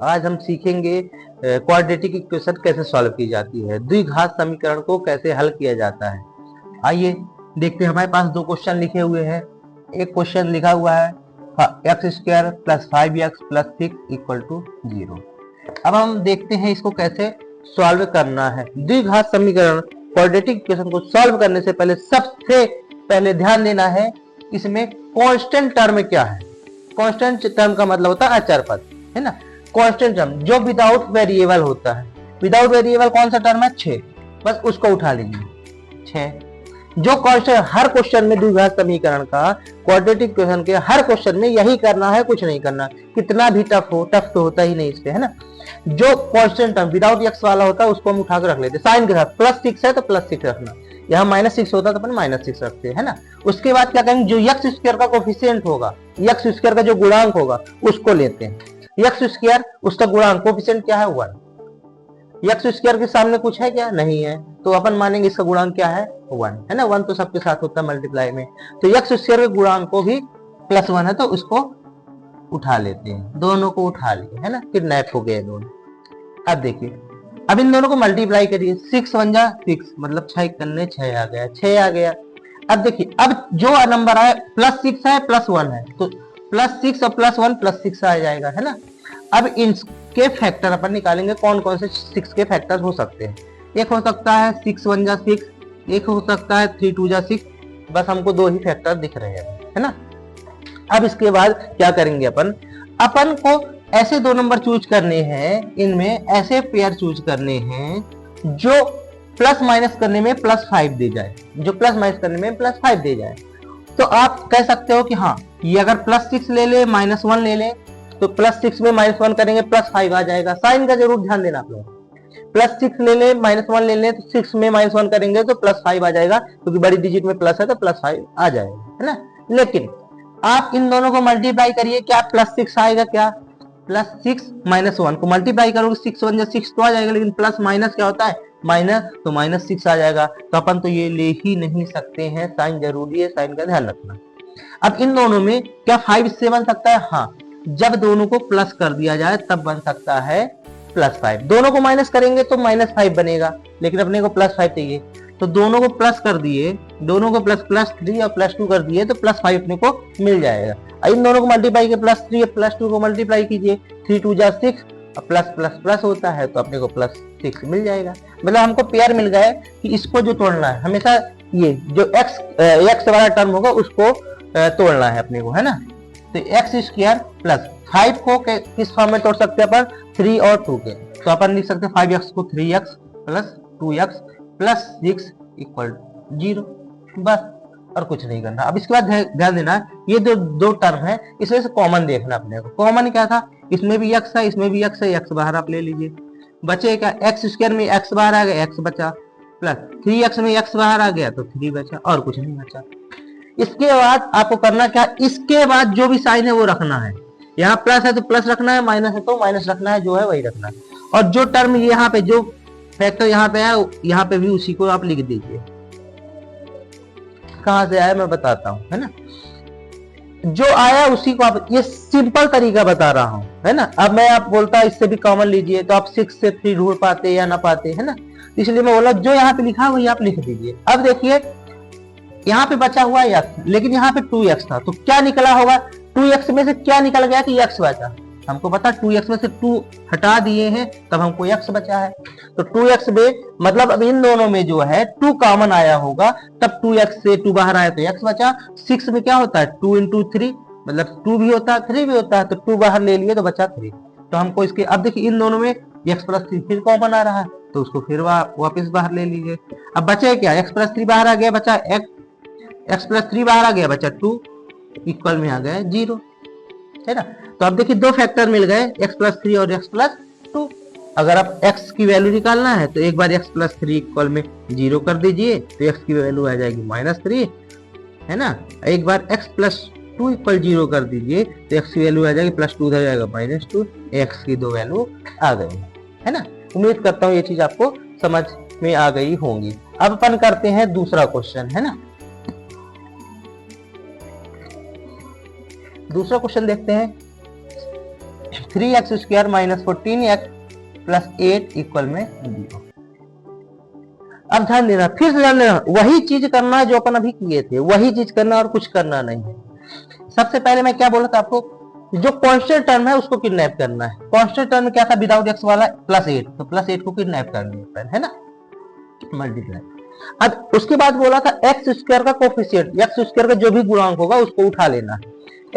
आज हम सीखेंगे क्वाड्रेटिक इक्वेशन कैसे सॉल्व की जाती है, द्विघात समीकरण को कैसे हल किया जाता है। आइए देखते हैं। हमारे पास दो क्वेश्चन लिखे हुए हैं। एक क्वेश्चन लिखा हुआ है X square plus 5x plus 6 equal to 0। अब हम देखते हैं इसको कैसे सॉल्व करना है। द्विघात समीकरण क्वाड्रेटिक इक्वेशन को सॉल्व करने से पहले सबसे पहले ध्यान देना है इसमें कांस्टेंट टर्म क्या है। कांस्टेंट टर्म का मतलब होता है अचर पद, है ना। कांस्टेंट टर्म जो विदाउट वेरिएबल होता है। विदाउट वेरिएबल कौन सा टर्म है? 6। बस उसको उठा लीजिए 6। जो कांस्टेंट हर क्वेश्चन में द्विघात समीकरण का क्वाड्रेटिक इक्वेशन के हर क्वेश्चन में यही करना है, कुछ नहीं करना। कितना भी टफ हो, टफ तो होता ही नहीं इससे, है ना। जो कांस्टेंट टर्म विदाउट एक्स वाला होता है उसको हम उठा कर रख लेते हैं साइन के साथ। प्लस 6 है तो प्लस 6 रखना, यहाँ -6 होता तो अपन -6 रखते हैं, है ना। उसके बाद क्या करेंगे, जो एक्स स्क्वायर का कोफिशिएंट होगा, एक्स स्क्वायर का जो गुणांक होगा उसको लेते हैं। एक्स स्क्वायर उसका गुणांक कोफिशिएंट क्या है? 1। एक्स स्क्वायर के सामने कुछ है क्या? नहीं है, तो अपन मानेंगे इसका गुणांक क्या है? 1, है ना। 1 तो सबके साथ होता है मल्टीप्लाई में, तो एक्स स्क्वायर के गुणांक को भी +1 है तो उसको उठा लेते हैं। दोनों को उठा लिए, है ना, किडनैप हो गए दोनों। अब देखिए, अब इन दोनों को मल्टीप्लाई करिए। 6 1 जा 6, मतलब 6 करने 6 आ गया, 6 आ गया। अब देखिए, अब जो नंबर आया +6 है +1 है, तो +6 और +1 +6 आ जाएगा, है ना। अब इनके फैक्टर अपन निकालेंगे। कौन कौन से 6 के फैक्टर हो सकते हैं? एक हो सकता है 6 1 जा 6, एक हो सकता है 3 2 जा 6। बस हमको दो ही फैक्टर दिख रहे हैं, है ना। अब इसके बाद क्या करेंगे, अपन को ऐसे दो नंबर चूज करने हैं, इनमें ऐसे पेयर चूज करने हैं जो प्लस माइनस करने में +5 दे जाए, जो प्लस माइनस करने में +5 दे जाए। तो आप कह सकते हो कि हाँ, ये अगर +6 ले ले -1 ले ले तो +6 में -1 करेंगे +5 आ जाएगा। साइन का जरूर ध्यान देना आप लोग। +6 ले ले -1 ले ले तो 6 में -1 करेंगे तो +5 आ जाएगा, क्योंकि बड़ी डिजिट में प्लस है तो +5 आ जाएगा, है ना। लेकिन आप इन दोनों को मल्टीप्लाई करिए, क्या +6 आएगा? क्या +6 -1 को मल्टीप्लाई करोगे 6 1 जा 6 तो आ जाएगा, लेकिन प्लस माइनस क्या होता है? माइनस, तो -6 आ जाएगा। तो अपन तो ये ले ही नहीं सकते हैं, साइन जरूरी है, साइन का ध्यान रखना। अब इन दोनों में क्या 5 इससे बन सकता है? हाँ, जब दोनों को प्लस कर दिया जाए तब बन सकता है +5। दोनों को माइनस करेंगे तो -5 बनेगा, लेकिन अपने को +5 चाहिए, तो दोनों को प्लस कर दिए, दोनों को +3 और +2 कर दिए तो +5 अपने को मिल जाएगा। इन दोनों को मल्टीप्लाई के +3 और +2 को मल्टीप्लाई कीजिए, 3 2 जा 6 और प्लस प्लस प्लस होता है तो अपने को +6 मिल जाएगा। मतलब हमको पेयर मिल गया है कि इसको जो तोड़ना है हमेशा ये जो x वाला टर्म होगा उसको तोड़ना है अपने को, है ना। तो x² प्लस 5 को किस फॉर्म में तोड़ सकते हैं अपन? 3 और 2 के। तो अपन लिख सकते हैं 5x को 3x plus 2x plus 6 equal 0। बस, और कुछ नहीं करना। अब इसके बाद ध्यान देना, ये जो दो टर्म है इसमें से कॉमन देखना अपने को। कॉमन क्या था? इसमें भी x है, इसमें भी x है, x बाहर आप ले लीजिए। बचे क्या? x² में x बाहर आ गया, x बचा, प्लस 3x में x बाहर आ गया तो 3 बचा, और कुछ नहीं बचा। इसके बाद आपको करना क्या? इसके बाद जो भी साइन है वो रखना है। यहाँ प्लस है तो प्लस रखना है, माइनस है तो माइनस रखना है, जो है वही रखना है। और जो टर्म यहाँ पे, जो फैक्टर यहाँ पे है, यहाँ पे भी उसी को आप लिख दीजिए। कहां से आया मैं बताता हूं, है ना। जो आया उसी को आप, ये सिंपल तरीका बता रहा हूं, है ना। अब मैं आप बोलता इससे भी कॉमन लीजिए तो आप 6 से 3 ढूंढ पाते या ना पाते, है ना। इसलिए मैं बोला जो यहाँ पे लिखा वही आप लिख दीजिए। अब देखिए, यहाँ पे बचा हुआ x, लेकिन यहाँ पे 2x था, तो क्या निकला होगा? 2x में से क्या निकल गया कि x बचा। हमको पता 2x में से 2 हटा दिए हैं तब हमको x बचा है। तो 2x में मतलब अब इन दोनों में जो है 2 कॉमन आया होगा, तब 2x से 2 बाहर आया तो x बचा। 6 में क्या होता है? 2 × 3, मतलब 2 भी होता है 3 भी होता है, तो 2 बाहर ले लिए तो बचा 3। तो हमको इसके, अब देखिए इन दोनों में x + 3 फिर कॉमन आ रहा है तो उसको फिर वापस बाहर ले लीजिए। अब बचे क्या? x + 3 बाहर आ गया, बचा x + 3 बाहर आ गया, बचा 2, इक्वल में आ गया 0, है ना। तो अब देखिए दो फैक्टर मिल गए, x + 3 और x + 2। अगर आप x की वैल्यू निकालना है तो एक बार x + 3 इक्वल में 0 कर दीजिए तो x की वैल्यू आ जाएगी -3, है ना। एक बार x + 2 इक्वल 0 कर दीजिए तो x की वैल्यू आ जाएगी +2 उधर जाएगा -2, x की दो वैल्यू आ गई, है ना। उम्मीद करता हूँ ये चीज आपको समझ में आ गई होंगी। अब अपन करते हैं दूसरा क्वेश्चन, है ना। दूसरा क्वेश्चन देखते हैं। 3x² minus 14x plus 8 equal में 0। अब ध्यान देना, फिर से ध्यान देना, वही चीज करना है जो अपन अभी किए थे, वही चीज करना और कुछ करना नहीं है। सबसे पहले मैं क्या बोला था आपको, जो कांस्टेंट टर्म है उसको किडनैप करना है। कांस्टेंट टर्म में क्या था, विदाउट एक्स वाला +8, तो +8 को किडनैप करना है ना, मल्टीप्लाई। अब उसके बाद बोला था x² का कोफिशिएंट, x² का जो भी गुणांक होगा उसको उठा लेना है।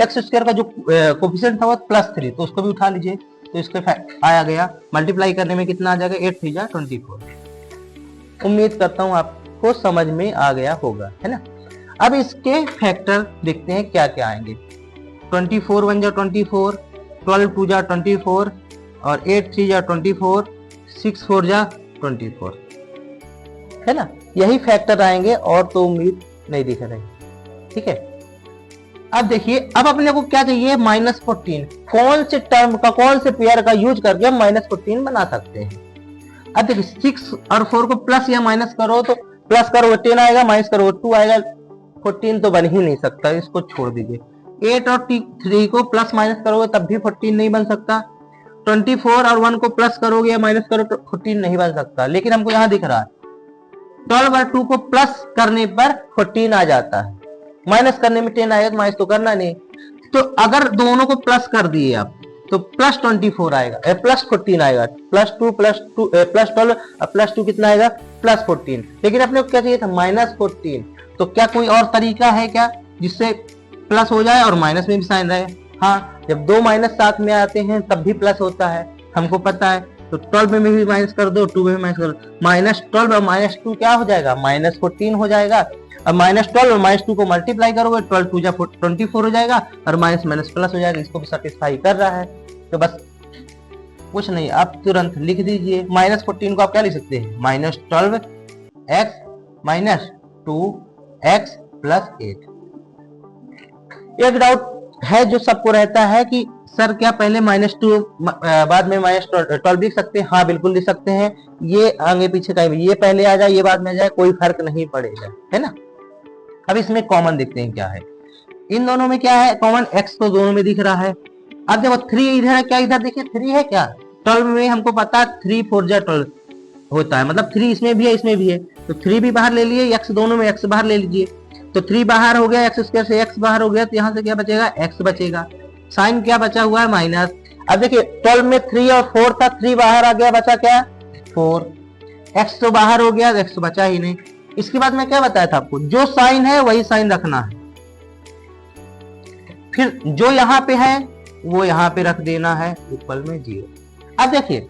x² का जो कोफिशिएंट था वो +3, तो उसको भी उठा लीजिए। तो इसके आया गया, मल्टीप्लाई करने में कितना आ जाएगा, 8 3 जा 24। उम्मीद करता हूं आपको समझ में आ गया होगा, है ना। अब इसके फैक्टर देखते हैं क्या क्या आएंगे। 24 1 जा 24, 12 2 जा 24 और 8 3 जा 24, 6 4 जा 24, है ना। यही फैक्टर आएंगे और तो उम्मीद नहीं दिख रही, ठीक है। अब देखिए, अब अपने को क्या चाहिए, -14। कौन से टर्म का, कौन से पेयर का यूज करके हम -14 बना सकते हैं। अब देखिए 6 और 4 को प्लस या माइनस करो तो प्लस करो 10 आएगा, माइनस करो 2 आएगा, 14 तो बन ही नहीं सकता, इसको छोड़ दीजिए। 8 और 3 को प्लस माइनस करोगे तब भी 14 नहीं बन सकता। 24 और 1 को प्लस करोगे या माइनस करो तो 14 नहीं बन सकता। लेकिन हमको यहाँ दिख रहा है 12 और 2 को प्लस करने पर 14 आ जाता है, माइनस करने में 10 आएगा, माइनस तो करना नहीं। तो अगर दोनों को प्लस कर दिए आप तो +24 आएगा, +14 आएगा, +2 +12 +2 कितना आएगा, +14। लेकिन अपने को क्या चाहिए था, -14। तो क्या कोई और तरीका है क्या जिससे प्लस हो जाए और माइनस में भी साइन रहे। हाँ, जब दो माइनस साथ में आते हैं तब भी प्लस होता है, हमको पता है। तो 12 में भी माइनस कर दो, 2 में भी माइनस कर दो, -12 और -2 क्या हो जाएगा, -14 हो जाएगा। अब -12 और -2 को मल्टीप्लाई करोगे, 12 2 जा 24 हो जाएगा और माइनस माइनस प्लस हो जाएगा। इसको भी सेटिस्फाई कर रहा है। तो बस कुछ नहीं, आप तुरंत लिख दीजिए। -14 को आप क्या लिख सकते हैं, -12x - 2x + 8। एक डाउट है जो सबको रहता है कि सर क्या पहले -2 बाद में -12 लिख सकते हैं। हाँ बिल्कुल लिख सकते हैं, ये आगे पीछे का ये पहले आ जाए ये बाद में आ जाए कोई फर्क नहीं पड़ेगा, है ना। अब इसमें कॉमन देखते हैं क्या है, इन दोनों में क्या है कॉमन, x तो दोनों में दिख रहा है। अब देखो 3 इधर है, क्या इधर देखिए 3 है क्या, 12 में हमको पता है 3 4 जा 12 होता है, मतलब 3 इसमें भी है इसमें भी है, तो 3 भी बाहर ले लिए, x दोनों में x बाहर ले लीजिए। तो 3 बाहर हो गया, x² से x बाहर हो गया, तो यहाँ से क्या बचेगा, x बचेगा। साइन क्या बचा हुआ है, माइनस। अब देखिए 12 में 3 और 4 था, 3 बाहर आ गया, बचा क्या 4, x तो बाहर हो गया, x तो बचा ही नहीं। इसके बाद मैं क्या बताया था आपको, जो साइन है वही साइन रखना है, फिर जो यहाँ पे है वो यहाँ पे रख देना है, इक्वल में 0। अब देखिए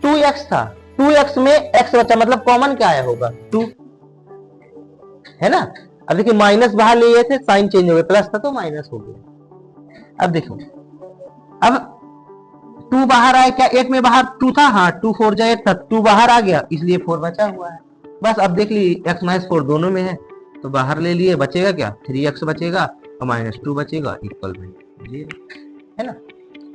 2x था, 2x में x बचा, मतलब कॉमन क्या आया होगा 2, है ना। अब देखिए माइनस बाहर ले गए थे, साइन चेंज हो गया, प्लस था तो माइनस हो गया। अब देखो, अब 2 बाहर आया, क्या 8 में बाहर 2 था, हाँ 2 4 जा 8 था, 2 बाहर आ गया इसलिए 4 बचा हुआ है। बस अब देख ली x - 4 दोनों में है तो बाहर ले लिए, बचेगा क्या 3x बचेगा और -2 बचेगा, इक्वल में 0, है ना।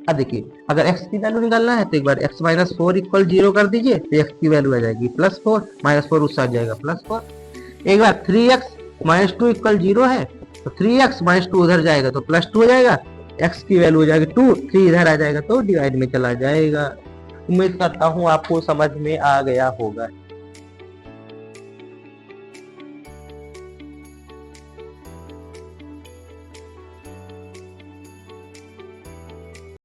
अब देखिए अगर x की वैल्यू निकालना है तो एक बार x - 4 इक्वल 0 कर दीजिए, तो x की वैल्यू आ जाएगी +4, -4 उससे आ जाएगा +4। एक बार 3x - 2 इक्वल 0 है तो 3x - 2 उधर जाएगा तो +2 हो जाएगा, x की वैल्यू हो जाएगी 2, 3 इधर आ जाएगा तो डिवाइड में चला जाएगा। उम्मीद करता हूँ आपको समझ में आ गया होगा।